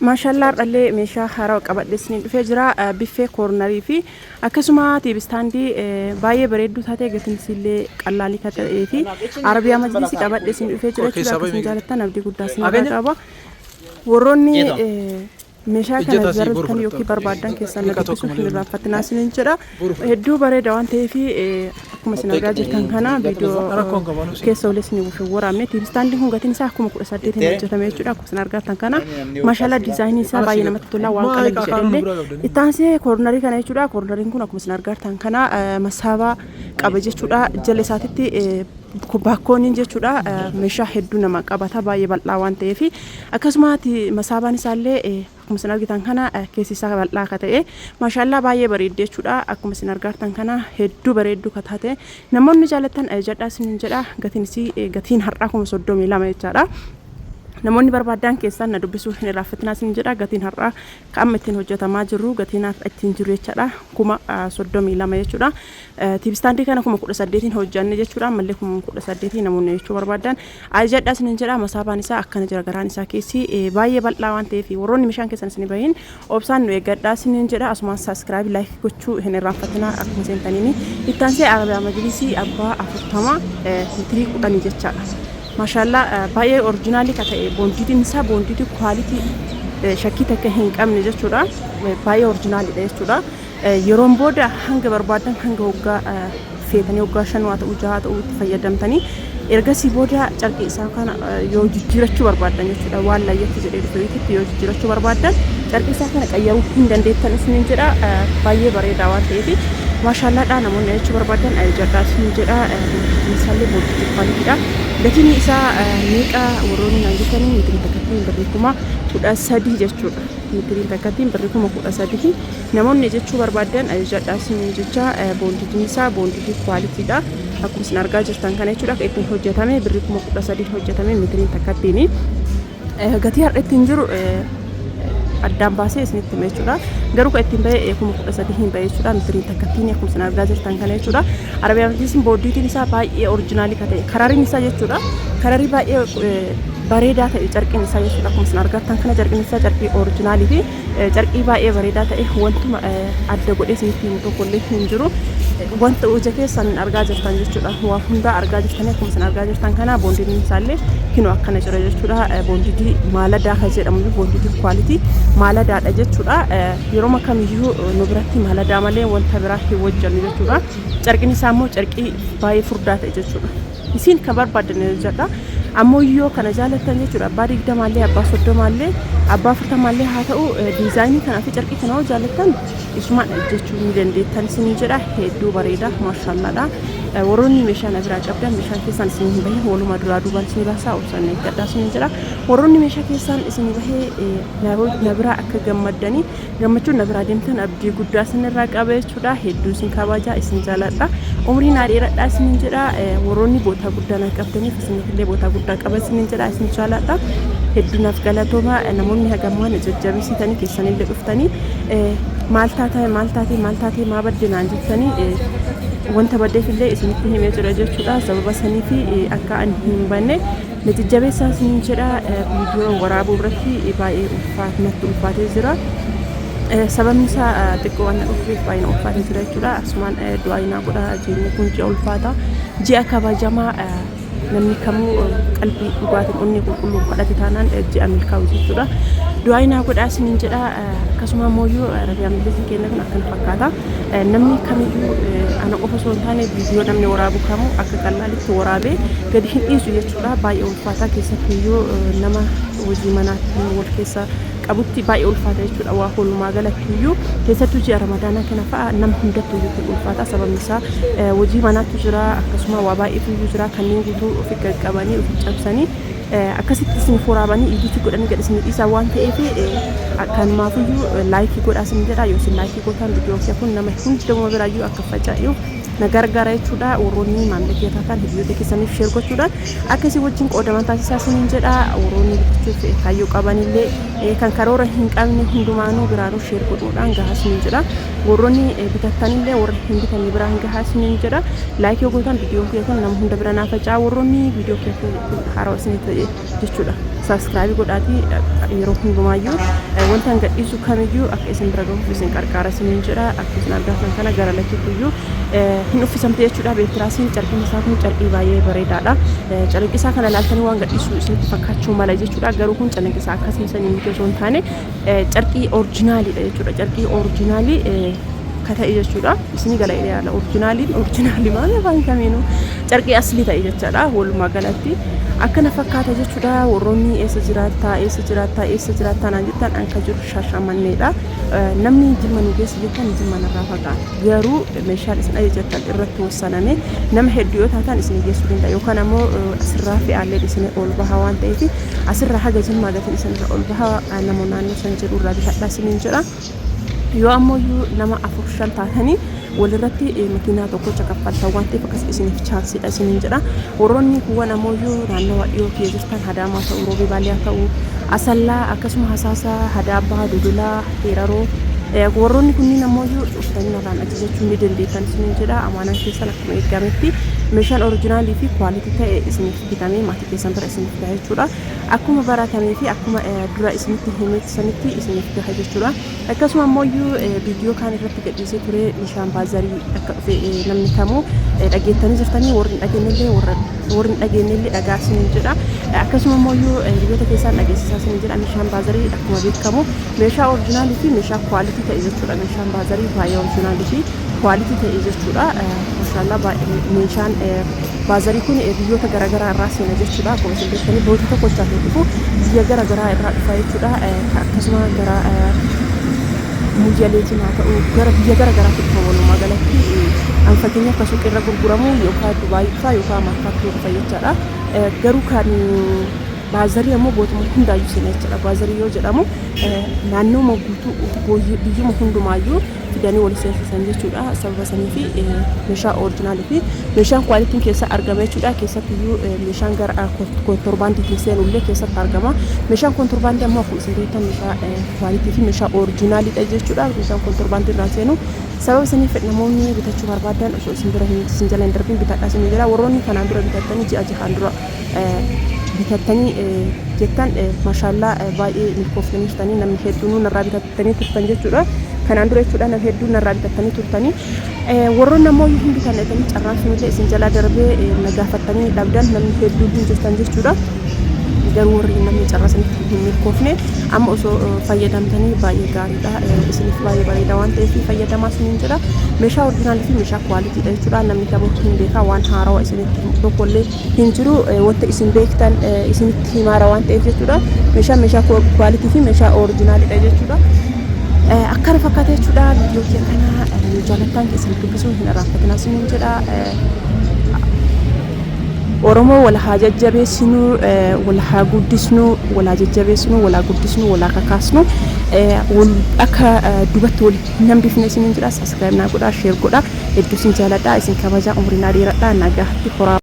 ما شاء الله رلي مشا هراو قبل سنين في جرا بيفي كورنري في أكسما تيبستاندي باي بريدو ثاتي قتن سيلي قلالي كتر في عربية مجلسي قبل سنين في جرا كذا كسم جالتنا نبدي قداسنا رقابة وروني مشا كان زرت كان يوكي بربادان كيسان نبيسو حلو فتنا سنين جرا هدو بريد وانتي في أكما سنرجع كان هنا فيديو كيسولي سنين وفي ورامي تيبستاندي هم قتن ساكم كل سادتين نجتمع جرا أكما سنرجع كان ما شاء الله ديزايني سا باينا متطلع وانكال بجدلي إتانسي كورنري كان يجورا كورنري كنا أكما سنرجع كان مسافة قبضة جورا جلساتي باكونين جورا مشاهد دونا ما قبضة باي باللاوان تيفي أكسماتي مسافة نسالة أكما سنرجع كان كيسي سا باللا كتة ما شاء الله باي بريد جورا أكما سنرجع كان هدو بريد دو كتة نمون نجالتن جدا سنجرا قتين هراكم صدومي لما يجرا namoonni barbaadan keessan na dubbisuu hin irraaffatinaa sin jedha gatiin har'aa qaama ittiin hojjetamaa jiru gatiinaaf ittiin jiru jechuudha kuma 32 jechuudha tiibstaandii kana kuma 18 hojjanne jechuudha mallee kuma 18 namoonni jechuu barbaadan ajjadhaa sin jedha masaafaan isaa akkana jira garaan isaa keessi baay'ee bal'aa waan ta'eef warroonni meeshaan keessan sin bahin obsaan nu eeggadhaa sin jedha asumaan subscribe like gochuu hin irraaffatinaa akkuma seentaniini ittaansee arabiyaa majlisii abbaa 40 mitrii 10 jechaadha ما شاء الله باي أوريجينالي كتاي بونديدي نسا بونديدي كواليتي شكي تكهين كم نجس شورا باي أوريجينالي ده شورا يروم بودا هنگ بربادن هنگ وقا فيتني وقا شنوات وجهات وتفيدم تاني إرجسي بودا جركي إنسان كان يوجيرشوا بربادن شورا ولا يتجري بفيتي يوجيرشوا بربادن جركي إنسان كان كياو هندن ديتان سنين جرا باي بريدا واتيتي ما شاء الله أنا من يشوف بربادن أجدا سنين جرا مثالي بونديدي كواليتي لكن إذا ميكا وروني نانجتني ممكن تكتين بريكما كودا سادي جتشو ممكن تكتين بريكما كودا سادي نمون نجتشو بربادن أجد أسمع نجتشا بوندي نسا بوندي كواليتي دا أكون سنرجع جستان كان يشوف لك إتني حجتامي بريكما كودا سادي حجتامي ممكن تكتيني قتيار إتنجر أدام باسي اسمه تمشورا غيرو كأتين بيه يكون مقدس هذه بيه شورا مثلين تكتين يكون سنار غازر تانكانه شورا عربي أمريكي بودي تنسا باي أوريجينالي كده كراري نسا جشورا كراري باي بريدة تجارك نسا جشورا كم سنار غازر تانكانه جارك نسا جارك أوريجينالي في جارك باي بريدة وانتم أدى قد اسمه تيمتو كله هنجرو وانت وجهك سن أرجع تانجشورا هو هندا أرجع تاني كم سنار غازر تانكانه بودي نسالة كنوا أكنه جشورا بودي مالا دا خزر أمور بودي كواليتي مالا دا جشورا يروم كم يجوا نبرتي مالا دا ماله وانت براه وجه جشورا جاركني سامو جاركي باي فردات جشورا يسين كبار بدن جدا أمو يو كنا جالت تاني جشورا باريك دا ماله أبا صدق ماله أبا فرت ماله هاتو ديزايني كنا في جاركي كنا جالت تان اسمه جشورا ميلندي تان سنجرا هدو بريدا ما شاء الله دا وروني مشان أبراج أبدا مشان كيسان سنين به هولو ما درا دوبان سنين بسا أوصل نكدا سنجرا وروني مشان كيسان سنين به نبرا أكجم مدني جمعتو نبرا ديمتن أبدي قدرا سنراك أبي شودا هدو سن كواجا اسم جالتا عمري ناري رأى سنجرا وروني بوتا قدرا نكابتني فسنين كله بوتا قدرا كابل سنجرا اسم جالتا هدو نفقلاتوما نموني هجموان جبجبي سيتاني كيسان اللي أفتني مالتاتي ما بدنا نجتني وانت بدي في الليل اسمه فيه ميتراجع شدا سبب سني في أكا أنهم بني نتيجة بس سنين شدا فيديو ورابو برتي إباء وفات نتول فاتي زرا سبب مسا تكون أوفيك باين وفات زرا شدا أسمان دعائنا بودا جيني كونجي أولفاتا جي أكبا جما namni kamuu qalbii dhugaatiin onni qulqulluu kadhate taanaan ji'a milkaa'u jechuudha. Du'aayinaa godhaa isiniin jedha akkasuma ammoo Arabiyaan bilisii kenna kun akkana fakkaata. Namni kamiyyuu ana qofa osoo hin taane viidiyoo namni waraabu kamuu akka qallaalitti waraabee gadi hin dhiisu jechuudha. Baay'ee ulfaataa keessattiyyuu nama hojii manaatiin wal keessa qabutti baay'ee ulfaata jechuudha. Waa walumaa galattiyyuu keessattuu ji'a ramadaanaa kana fa'a nama hundattuyyuu ulfaata sababni isaa hojii manaatu jira akkasuma waa baay'eetu jira kanneen guutuu ofi qaqqabanii ofi cabsanii akkasitti isin foraabanii idiitti godhanii gad isin dhiisaa waan ta'eef akkanumaafuu laayikii godhaa isin jedha yoo isin laayikii gootan viidiyoo kun nama hunduma biraayyuu akka faca'uuf na gargaara jechuudha. Warroonni maamiltoota kan hiriyoota keessaniif sheer gochuudhaan akkasii wajjin qoodaman taasisaa isin jedha. Warroonni bitachuuf kaayyoo qabanillee kan karoora hin qabne hundumaanuu biraanuu sheer godhuudhaan gahaa isin jedha. Warroonni bitattanillee warra hin bitanne biraan gahaa isin jedha. Laayikii gootan viidiyoo kun nama hunda bira naa faca'a. Warroonni viidiyoo kun haaraa isin jechuudha. subscribe godhaati yeroo hundumayyuu wanta gadhiisu kamiyyuu akka isin bira gahuuf isin qarqaara isiniin jedha akka isin argatan kana gara lachuuyyuu hin uffisamte jechuudha beekiraasiin carqiin isaa kun carqii baay'ee bareedaadha carqii isaa kana ilaaltanii waan gadhiisu isinitti fakkaachuu mala jechuudha garuu kun carqii isaa akkasii sanii miti osoo hin taane carqii orjinaaliidha jechuudha carqii orjinaalii kata'e jechuudha isin gala ilaala orjinaali maal afaan kamiinuu carqii aslii ta'e jechuudha walumaa galatti akkana fakkaata jechuudha warroonni eessa jiraattaa naan jettan anka jiru Shaashamanneedha namni Jimma nu geessu jettan Jimma narraa fagaata garuu meeshaan isin ajajattan irratti wassaname nama hedduu yoo taatan isin geessuu danda'a yookaan ammoo asirraa fe'aallee isin ol bahaa waan ta'eef asirraa haga Jimmaa gatiin isin ol bahaa namoonni naannoo san jiru irraa bitadhaa isiniin jedha yoo ammoo nama 4-5 taatanii walirratti makiinaa tokkocha kaffaltaa waan ta'eef akkas isiniif chaansidha isiniin jedha warroonni kuwwan ammoo naannoo dhiyoo kiyya jirtan Hadaamaa ta'uu Roobee Baaliyaa ta'uu Asallaa akkasuma Hasaasaa Hadaabaa Dudulaa Heeraroo warroonni kunniin ammoo dhuftanii narraan ajajachuu ni dandeettan isiniin jedha amaanaan keessan akkuma eegametti meeshaan oriijinaalii fi kwaalitii ta'e isiniif bitamee maatii keessan bira isiniif gaha jechuudha akkuma baratamee fi akkuma dura isinitti himetti sanitti isiniif gaha jechuudha akkasuma ammoo viidiyoo kaan irratti gadhiisee ture meeshaan baazarii akka dhufe namni kamuu dhageettanii jirtanii warri dhageenyellee dhagaa isiniin jedha akkasuma ammoo biyyoota keessaan dhageessisaa isiniin jedha meeshaan baazarii akkuma beekamu meeshaa oriijinaalii fi meeshaa kwaalitii ta'e jechuudha meeshaan baazarii baay'ee oriijinaalii fi kwaalitii ta'e jechuudha maashaallah meeshaan baazarii kun biyyoota garaagaraa irraa seena jechuudha akkuma isin beektanii biyyoota tokkochaa fi dhufu biyya garaagaraa irraa dhufa jechuudha akkasuma gara muujaleetiin haa ta'u gara biyya garaagaraatti dhufa walumaa galatti fakkeenya akka suuqii irra gurguramu yookaan Dubaayii dhufa yookaan Maakkaatti dhufa jechuudha garuu kan baazarii ammoo bootuma hundaayyuu seena jechuudha baazarii yoo jedhamu naannoo guutuu biyyuma hundumaayyuu fidanii wal seensisan jechuudha sababa sanii fi meeshaa oriijinaalii fi meeshaan kwaalitiin keessa argama jechuudha keessattiyyuu meeshaan gara kontorbaandiitiin seenullee keessatti argama meeshaan kontorbaandii ammoo akkuma isin beektan meeshaa kwaalitii fi meeshaa oriijinaaliidha jechuudha meeshaan kontorbaandii irraa seenu sababa sanii namoonni bitachuu barbaadan osoo isin bira isin jala hin darbin bitadhaa isin jira warroonni kanaan dura bitattanii ji'a jahaan dura bitattanii jettan maashaallah baay'ee milkoofnanii jirtanii namni hedduun narraa bitattanii turtan jechuudha kanaan dura jechuudha namni hedduun narraa bitattanii turtanii warroonni ammoo hin bitannetanii carraan sunillee isin jala darbee nagaafattanii dhabdan namni hedduun hin jirtan jechuudha garuu warri namni carraa sanitti hin milkoofne amma osoo fayyadamtanii baay'ee gaariidha isiniif baay'ee bareeda waan ta'eef fayyadamaa isiniin jedha meeshaa oriijinaalii fi meeshaa kwaaliitiidha jechuudha namni kamuu hin beekaa waan haarawaa isinitti tokkollee hin jiru wanta isin beektan isinitti himaara waan ta'eef jechuudha meeshaa kwaalitii fi meeshaa oriijinaaliidha jechuudha akkana fakkaata jechuudha viidiyoo kee kana jaalattan isin dubbisuu hin irraanfatinaa isiniin jedha Oromoo wal haa jajjabeessinu wal haa guddisnu wal haa jajjabeessinu wal haa guddisnu wal haa kakaasnu akka dubatti wal hin hambifne isiniin jedha subscribe naa godhaa share godhaa hedduu isin jaaladha isin kabajaa umrii naa dheeradha nagaatti horaa